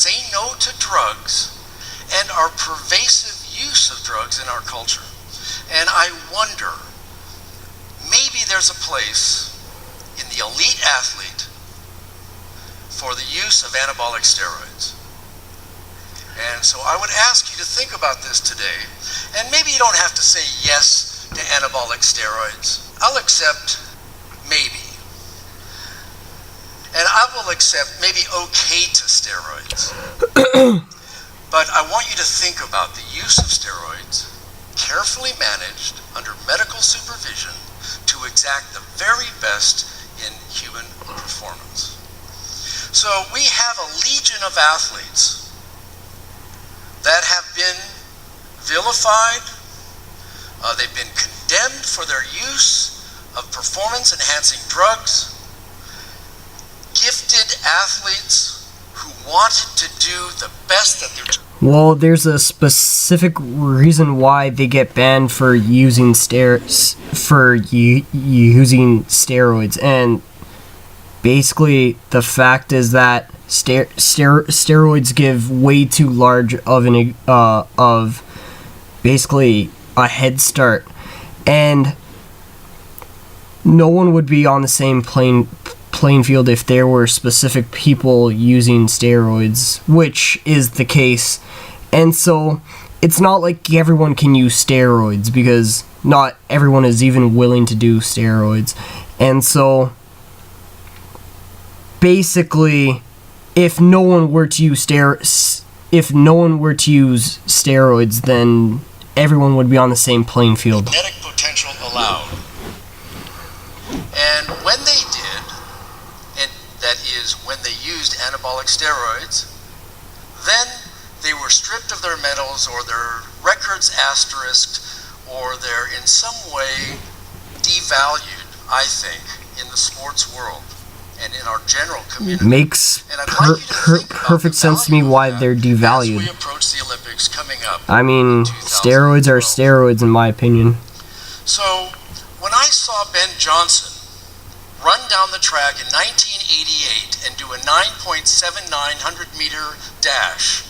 say no to drugs and our pervasive use of drugs in our culture. And I wonder, maybe there's a place in the elite athlete for the use of anabolic steroids. And so I would ask you to think about this today. And maybe you don't have to say yes to anabolic steroids. I'll accept maybe. And I will accept maybe okay to steroids. But I want you to think about the use of steroids, carefully managed under medical supervision to exact the very best in human performance. So we have a legion of athletes that have been vilified, they've been condemned for their use of performance-enhancing drugs, gifted athletes who wanted to do the best that they're doing. Well, there's a specific reason why they get banned for using steroids, and basically the fact is that steroids give way too large of basically a head start, and no one would be on the same playing field if there were specific people using steroids, which is the case. And so it's not like everyone can use steroids, because not everyone is even willing to do steroids. And so basically, if no one were to use steroids, then everyone would be on the same playing field. Genetic potential allowed. And when they did, and that is when they used anabolic steroids, then they were stripped of their medals or their records asterisked, or they're in some way devalued, I think, in the sports world and in our general community. Makes perfect sense to me why they're devalued. As we approach the Olympics coming up. I mean, steroids are steroids in my opinion. So, when I saw Ben Johnson run down the track in 1988 and do a 9.79 100-meter dash,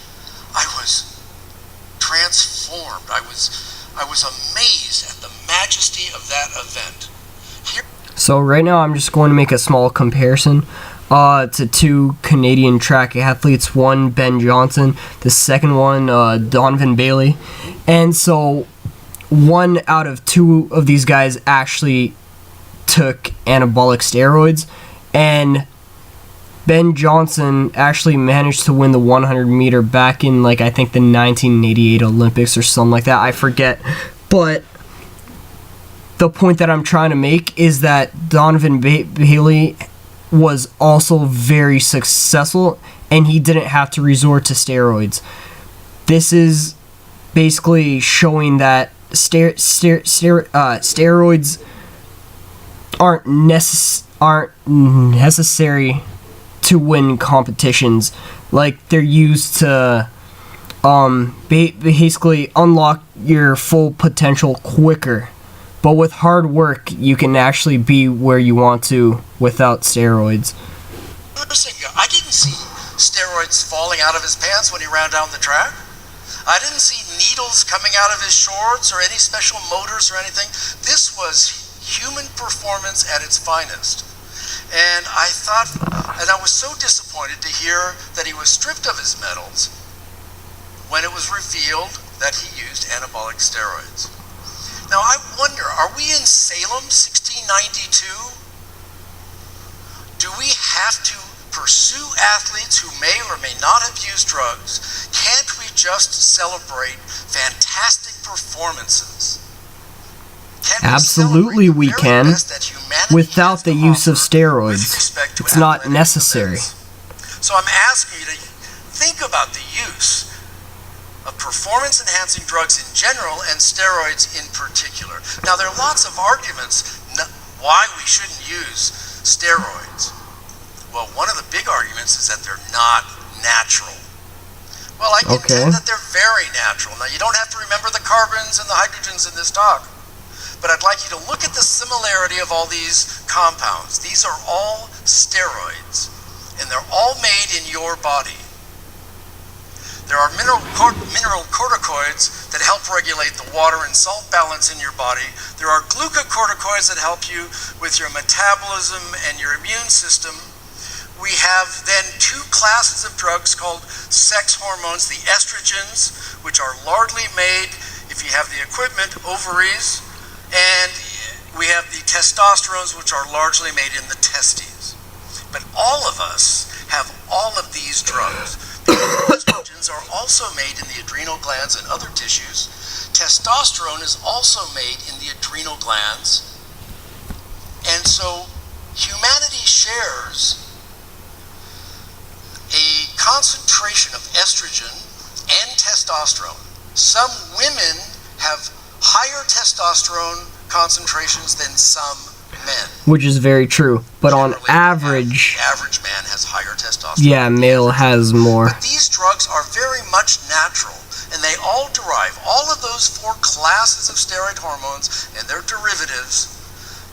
I was transformed. I was amazed at the majesty of that event. So right now I'm just going to make a small comparison to two Canadian track athletes. One, Ben Johnson. The second one, Donovan Bailey. And so one out of two of these guys actually took anabolic steroids, and Ben Johnson actually managed to win the 100 meter back in, like, I think the 1988 Olympics or something like that. I forget. But the point that I'm trying to make is that Donovan Bailey was also very successful, and he didn't have to resort to steroids. This is basically showing that steroids aren't necessary to win competitions. Like, they're used to basically unlock your full potential quicker. But with hard work, you can actually be where you want to without steroids. I didn't see steroids falling out of his pants when he ran down the track. I didn't see needles coming out of his shorts or any special motors or anything. This was human performance at its finest. And I was so disappointed to hear that he was stripped of his medals when it was revealed that he used anabolic steroids. Now I wonder, are we in Salem 1692? Do we have to pursue athletes who may or may not have used drugs? Can't we just celebrate fantastic performances? Absolutely we can, without the use of steroids. It's not necessary. So I'm asking you to think about the use of performance-enhancing drugs in general and steroids in particular. Now, there are lots of arguments why we shouldn't use steroids. Well, one of the big arguments is that they're not natural. Well, I contend that they're very natural. Now, you don't have to remember the carbons and the hydrogens in this talk, but I'd like you to look at the similarity of all these compounds. These are all steroids, and they're all made in your body. There are mineral corticoids that help regulate the water and salt balance in your body. There are glucocorticoids that help you with your metabolism and your immune system. We have then two classes of drugs called sex hormones, the estrogens, which are largely made, if you have the equipment, ovaries, and we have the testosterones, which are largely made in the testes. But all of us have all of these drugs. The estrogens are also made in the adrenal glands and other tissues. Testosterone is also made in the adrenal glands. And so humanity shares a concentration of estrogen and testosterone. Some women have higher testosterone concentrations than some men. Which is very true. But Generally, on average, the average man has higher testosterone. yeah, male has more. But these drugs are very much natural, and they all derive, all of those four classes of steroid hormones and their derivatives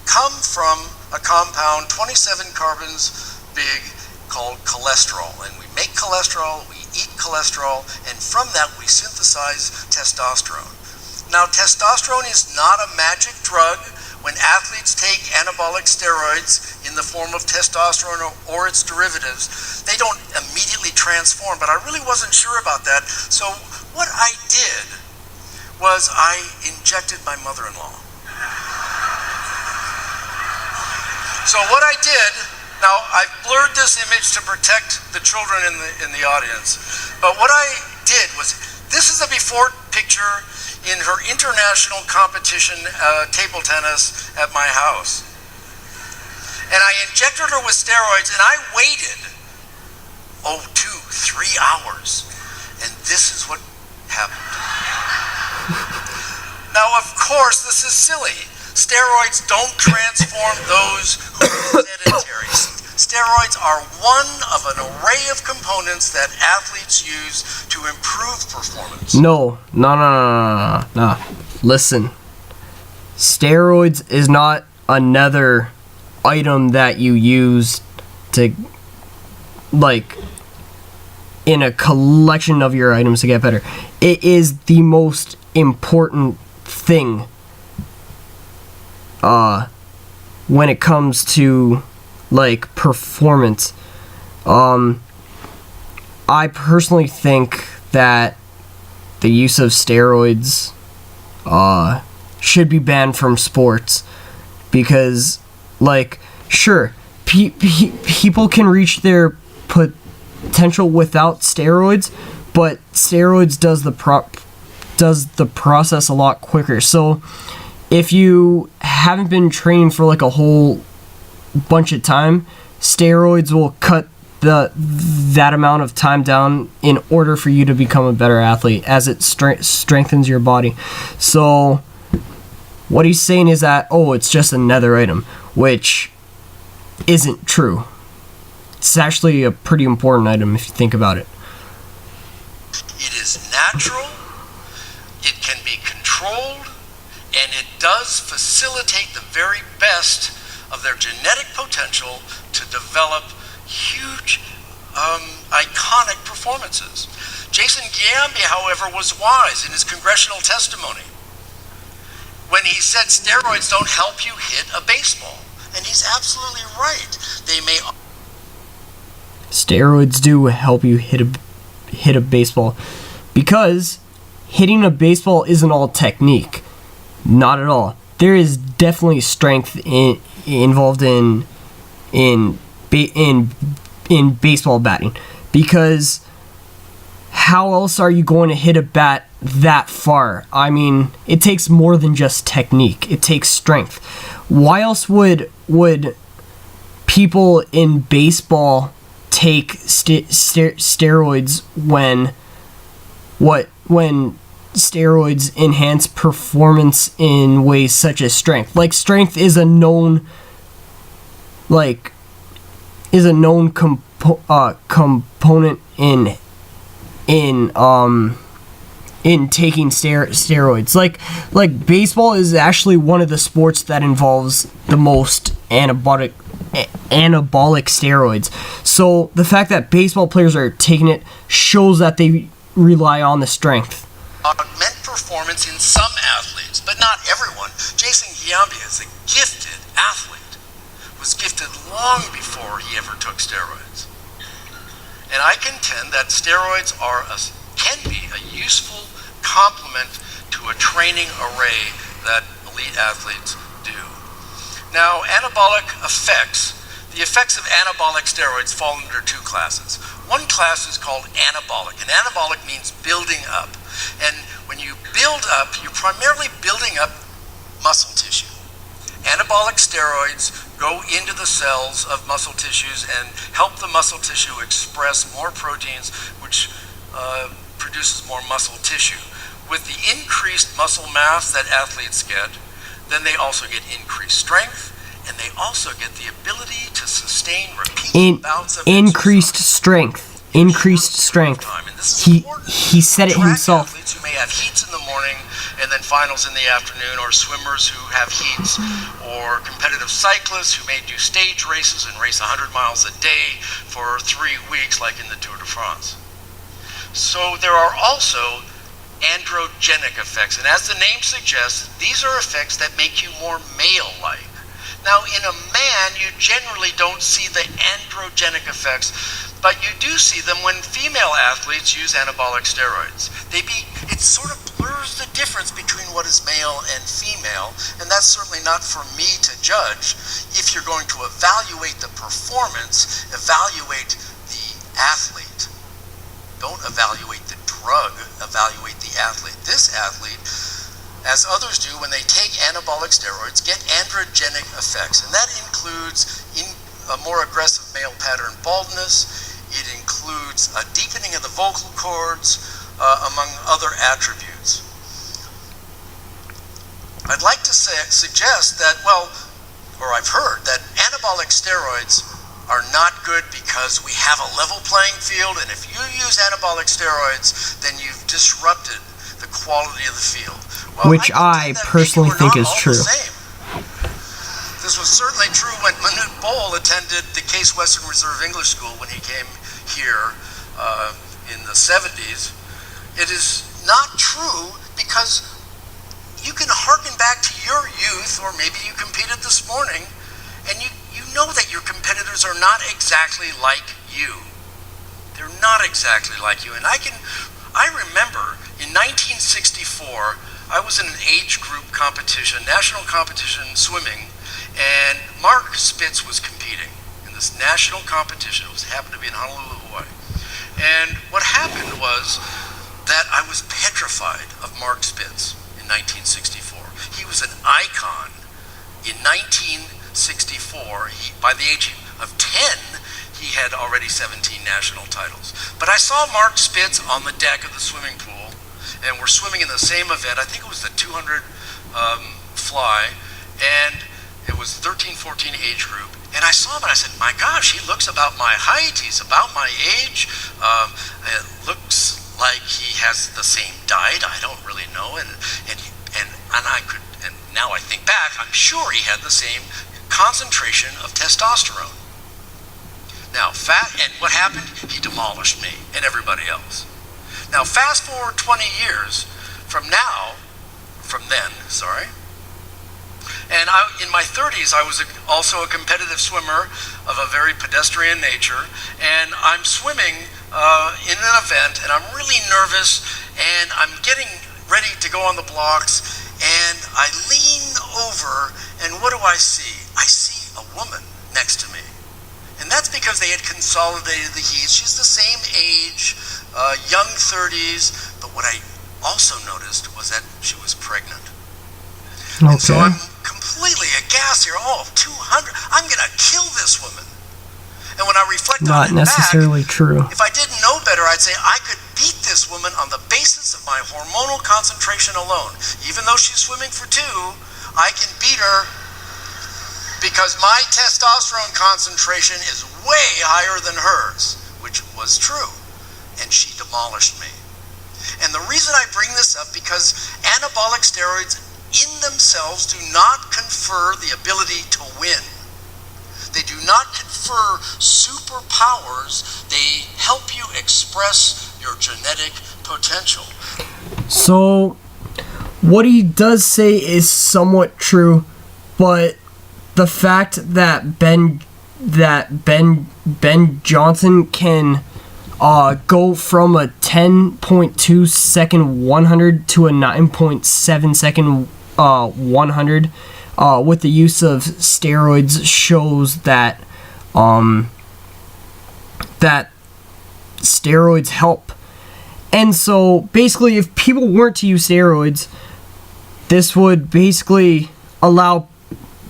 come from a compound 27 carbons big called cholesterol. And we make cholesterol, we eat cholesterol, and from that we synthesize testosterone. Now, testosterone is not a magic drug. When athletes take anabolic steroids in the form of testosterone or its derivatives, they don't immediately transform, but I really wasn't sure about that. So what I did was I injected my mother-in-law. So what I did, now I've blurred this image to protect the children in the audience, but what I did was, this is a before picture in her international competition, table tennis at my house. And I injected her with steroids, and I waited, 2-3 hours. And this is what happened. Now, of course, this is silly. Steroids don't transform those who are sedentary. Steroids are one of an array of components that athletes use to improve performance. No. Listen. Steroids is not another item that you use to, like, in a collection of your items to get better. It is the most important thing when it comes to, like, performance. I personally think that the use of steroids should be banned from sports, because, like, sure, people can reach their potential without steroids, but steroids does the process a lot quicker. So if you haven't been training for like a whole bunch of time, steroids will cut that amount of time down in order for you to become a better athlete, as it strengthens your body. So what he's saying is that, it's just another item, which isn't true. It's actually a pretty important item if you think about it. It is natural, it can be controlled, and it does facilitate the very best of their genetic potential to develop huge, iconic performances. Jason Giambi, however, was wise in his congressional testimony when he said steroids don't help you hit a baseball. And he's absolutely right. They may... Steroids do help you hit a baseball, because hitting a baseball isn't all technique. Not at all. There is definitely strength involved in baseball batting, because how else are you going to hit a bat that far? I mean, it takes more than just technique. It takes strength. Why else would people in baseball take steroids when steroids enhance performance in ways such as strength? Like, strength is a known component in taking steroids. Like baseball is actually one of the sports that involves the most anabolic steroids. So the fact that baseball players are taking it shows that they rely on the strength. Augment performance in some athletes, but not everyone. Jason Giambi is a gifted athlete, was gifted long before he ever took steroids. And I contend that steroids can be a useful complement to a training array that elite athletes do. Now, the effects of anabolic steroids fall under two classes. One class is called anabolic, and anabolic means building up. And when you build up, you're primarily building up muscle tissue. Anabolic steroids go into the cells of muscle tissues and help the muscle tissue express more proteins, which produces more muscle tissue. With the increased muscle mass that athletes get, then they also get increased strength, and they also get the ability to sustain repeated bouts of increased strength. Increased strength. He said it himself. Athletes who may have heats in the morning and then finals in the afternoon, or swimmers who have heats, or competitive cyclists who may do stage races and race 100 miles a day for 3 weeks, like in the Tour de France. So there are also androgenic effects, and as the name suggests, these are effects that make you more male-like. Now, in a man, you generally don't see the androgenic effects, but you do see them when female athletes use anabolic steroids. It sort of blurs the difference between what is male and female, and that's certainly not for me to judge. If you're going to evaluate the performance, evaluate the athlete. Don't evaluate the drug, evaluate the athlete. This athlete, as others do when they take anabolic steroids, get androgenic effects, and that includes a more aggressive male pattern baldness. It includes a deepening of the vocal cords, among other attributes. I'd like to suggest that, I've heard that anabolic steroids are not good because we have a level playing field, and if you use anabolic steroids, then you've disrupted the quality of the field. Which I personally think is true. This was certainly true when Manute Bol attended the Case Western Reserve English School when he came here in the 70s. It is not true because you can hearken back to your youth, or maybe you competed this morning, and you know that your competitors are not exactly like you. They're not exactly like you. And I remember in 1964, I was in an age group competition, national competition swimming, and Mark Spitz was competing in this national competition. It happened to be in Honolulu, Hawaii. And what happened was that I was petrified of Mark Spitz in 1964. He was an icon. In 1964, by the age of 10, he had already 17 national titles. But I saw Mark Spitz on the deck of the swimming pool, and we're swimming in the same event. I think it was the 200 fly, and it was 13-14 age group. And I saw him and I said, my gosh, he looks about my height, he's about my age, it looks like he has the same diet, I don't really know, and now I think back, I'm sure he had the same concentration of testosterone. Now, and what happened? He demolished me and everybody else. Now, fast forward 20 years from then, and in my 30s, I was also a competitive swimmer of a very pedestrian nature, and I'm swimming in an event, and I'm really nervous, and I'm getting ready to go on the blocks, and I lean over, and what do I see? I see a woman next to me. And that's because they had consolidated the heats. She's the same age, young 30s, but what I also noticed was that she was pregnant. Okay. And so I'm completely aghast here. 200, I'm going to kill this woman. And when I reflect on it Not necessarily true. if I didn't know better, I'd say I could beat this woman on the basis of my hormonal concentration alone. Even though she's swimming for 2, I can beat her because my testosterone concentration is way higher than hers, which was true. And she demolished me. And the reason I bring this up, because anabolic steroids in themselves do not confer the ability to win. They do not confer superpowers. They help you express your genetic potential. So, what he does say is somewhat true, but the fact that Ben Johnson can go from a 10.2 second 100 to a 9.7 second 100 with the use of steroids shows that that steroids help. And so basically, if people weren't to use steroids, this would basically allow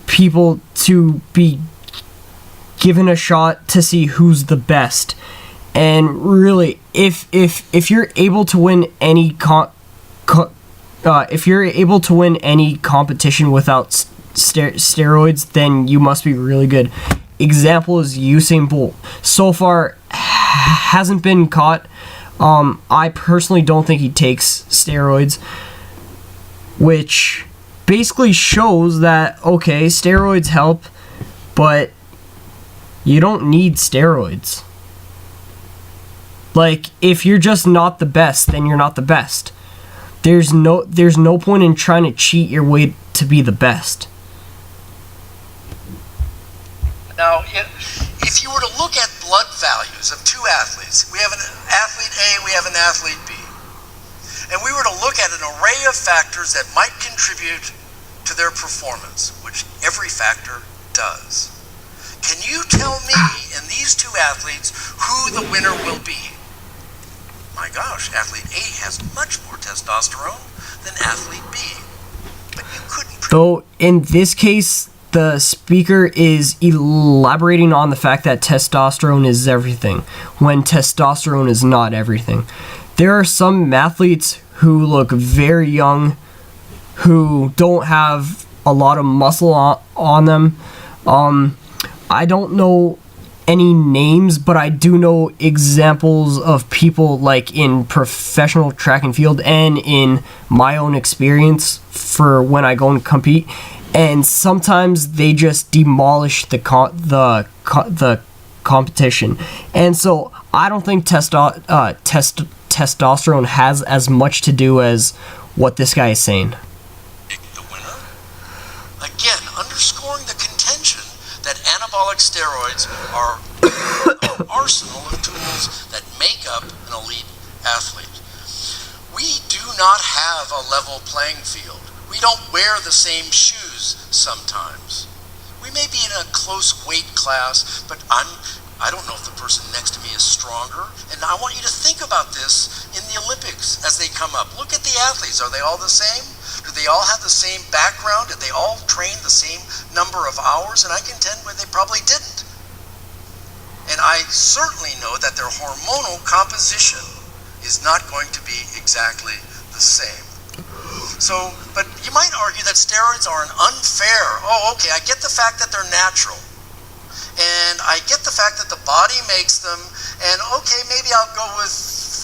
people to be given a shot to see who's the best. And really, if you're able to win any if you're able to win any competition without steroids, then you must be really good. Example is Usain Bolt. So far, hasn't been caught. I personally don't think he takes steroids, which basically shows that, okay, steroids help, but you don't need steroids. Like, if you're just not the best, then you're not the best. There's no point in trying to cheat your way to be the best. Now, if you were to look at blood values of two athletes, we have an athlete A, we have an athlete B, and we were to look at an array of factors that might contribute to their performance, which every factor does. Can you tell me, in these two athletes, who the winner will be? My gosh, athlete A has much more testosterone than athlete B. But you couldn't... Though, in this case, the speaker is elaborating on the fact that testosterone is everything, when testosterone is not everything. There are some athletes who look very young, who don't have a lot of muscle on them. I don't know any names, but I do know examples of people, like in professional track and field and in my own experience for when I go and compete, and sometimes they just demolish the competition. And so I don't think testosterone has as much to do as what this guy is saying. The winner? Again, underscoring the contention that anabolic steroids are an arsenal of tools that make up an elite athlete. We do not have a level playing field. We don't wear the same shoes sometimes. We may be in a close weight class, but I don't know if the person next to me is stronger. And I want you to think about this in the Olympics as they come up. Look at the athletes. Are they all the same? Do they all have the same background? Did they all train the same number of hours? And I contend they probably didn't. And I certainly know that their hormonal composition is not going to be exactly the same. So, but you might argue that steroids are an unfair. Oh, okay, I get the fact that they're natural. And I get the fact that the body makes them. And okay, maybe I'll go with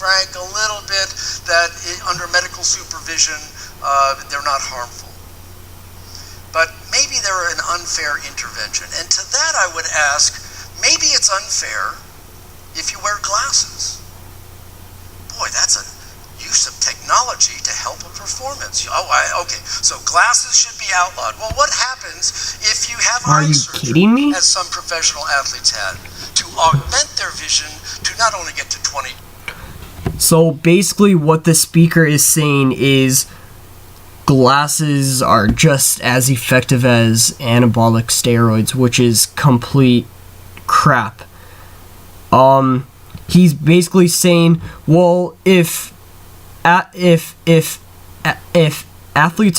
Frank a little bit that under medical supervision, they're not harmful. But maybe they're an unfair intervention. And to that I would ask, maybe it's unfair if you wear glasses. Boy, that's a use of technology to help a performance. Okay, so glasses should be outlawed. Well, what happens if you have eye surgery, kidding me? as some professional athletes had, to augment their vision to not only get to 20... So basically what the speaker is saying is glasses are just as effective as anabolic steroids, which is complete crap. He's basically saying, well, if athletes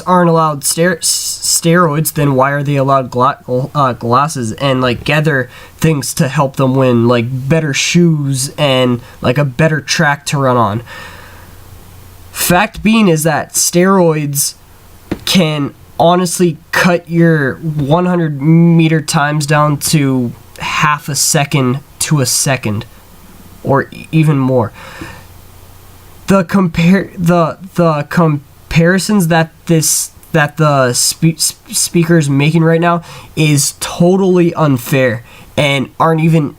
aren't allowed steroids, then why are they allowed glasses and like other things to help them win, like better shoes and like a better track to run on? Fact being is that steroids can honestly cut your 100 meter times down to half a second to a second, or even more. The comparisons that the speaker is making right now is totally unfair and aren't even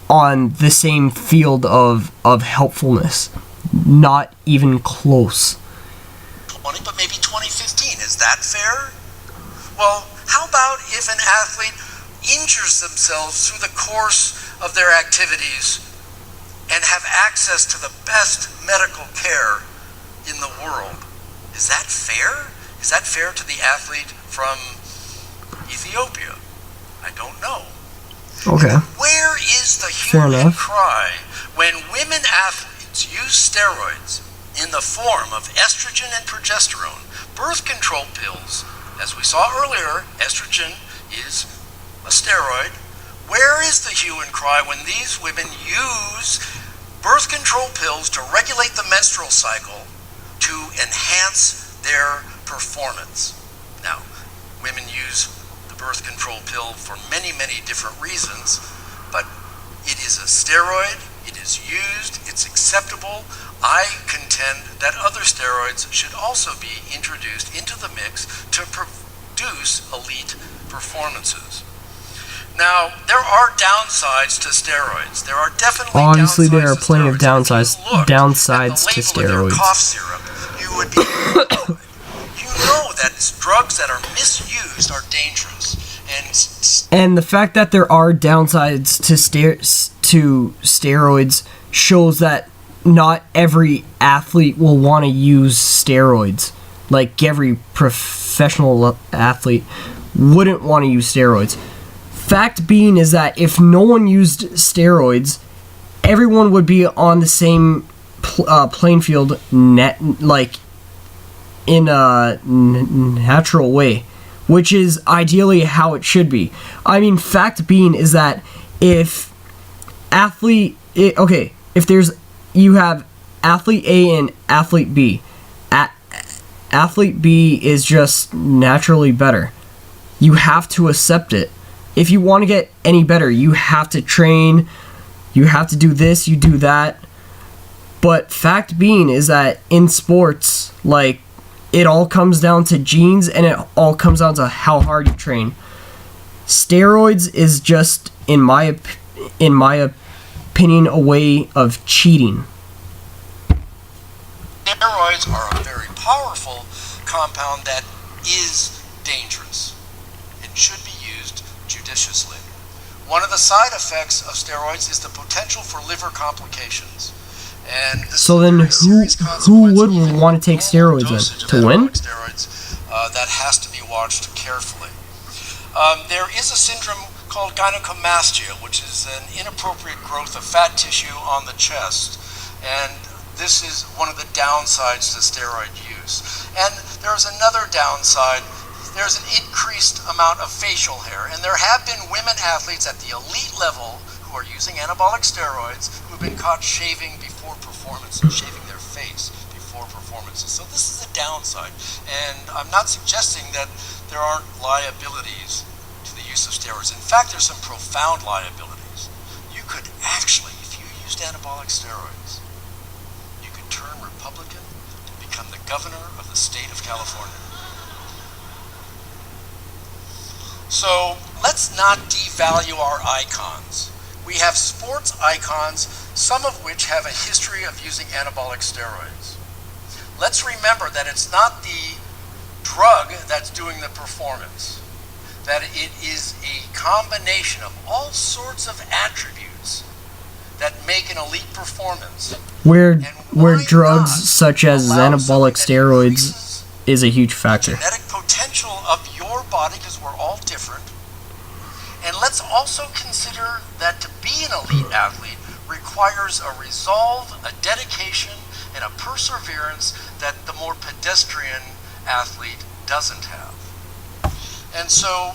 on the same field of helpfulness. not even close. 20, but maybe 2015. Is that fair? Well, how about if an athlete injures themselves through the course of their activities and have access to the best medical care in the world? Is that fair? Is that fair to the athlete from Ethiopia? I don't know. Okay. Where is the Fair hue and enough. cry when women athletes use steroids in the form of estrogen and progesterone, birth control pills? As we saw earlier, estrogen is a steroid. Where is the hue and cry when these women use birth control pills to regulate the menstrual cycle to enhance their performance? Now, women use the birth control pill for many, many different reasons, but it is a steroid, it is used, it's acceptable. I contend that other steroids should also be introduced into the mix to produce elite performances. Now, there are downsides to steroids. There are definitely Obviously, downsides there are to plenty of steroids. If you looked downsides at to the label of their steroids. cough syrup, you would be you know that drugs that are misused are dangerous. And the fact that there are downsides to steroids shows that not every athlete will want to use steroids. Like every professional athlete wouldn't want to use steroids. Fact being is that if no one used steroids, everyone would be on the same playing field, like in a natural way, which is ideally how it should be. I mean, fact being is that if you have athlete A and athlete B, athlete B is just naturally better. You have to accept it. If you want to get any better, you have to train, you have to do this, you do that. But fact being is that in sports, like, it all comes down to genes and it all comes down to how hard you train. Steroids is just, in my opinion, a way of cheating. Steroids are a very powerful compound that is dangerous. It should be used judiciously. One of the side effects of steroids is the potential for liver complications. And this So is a then very serious who consequence would even want to take with steroids then? dosage of To win? anabolic steroids, that has to be watched carefully. There is a syndrome called gynecomastia, which is an inappropriate growth of fat tissue on the chest. And this is one of the downsides to steroid use. And there's another downside. There's an increased amount of facial hair. And there have been women athletes at the elite level who are using anabolic steroids who have been caught shaving before performances, shaving their face before performances. So this is a downside. And I'm not suggesting that there aren't liabilities to the use of steroids. In fact, there's some profound liabilities. You could actually, if you used anabolic steroids, you could turn Republican to become the governor of the state of California. So let's not devalue our icons. We have sports icons, some of which have a history of using anabolic steroids. Let's remember that it's not the drug that's doing the performance, that it is a combination of all sorts of attributes that make an elite performance. Where why drugs not such as allow anabolic something that steroids increases is a huge factor. genetic potential of your body, because we're all different. And let's also consider that to be an elite athlete requires a resolve, a dedication, and a perseverance that the more pedestrian athlete doesn't have. And so,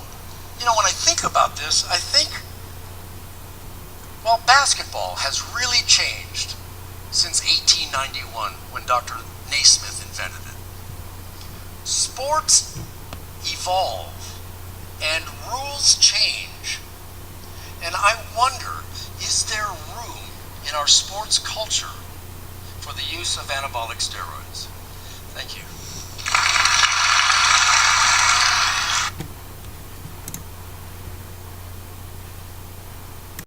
when I think about this, I think, well, basketball has really changed since 1891 when Dr. Naismith invented it. Sports evolve and rules change. And I wonder, is there room in our sports culture for the use of anabolic steroids? Thank you.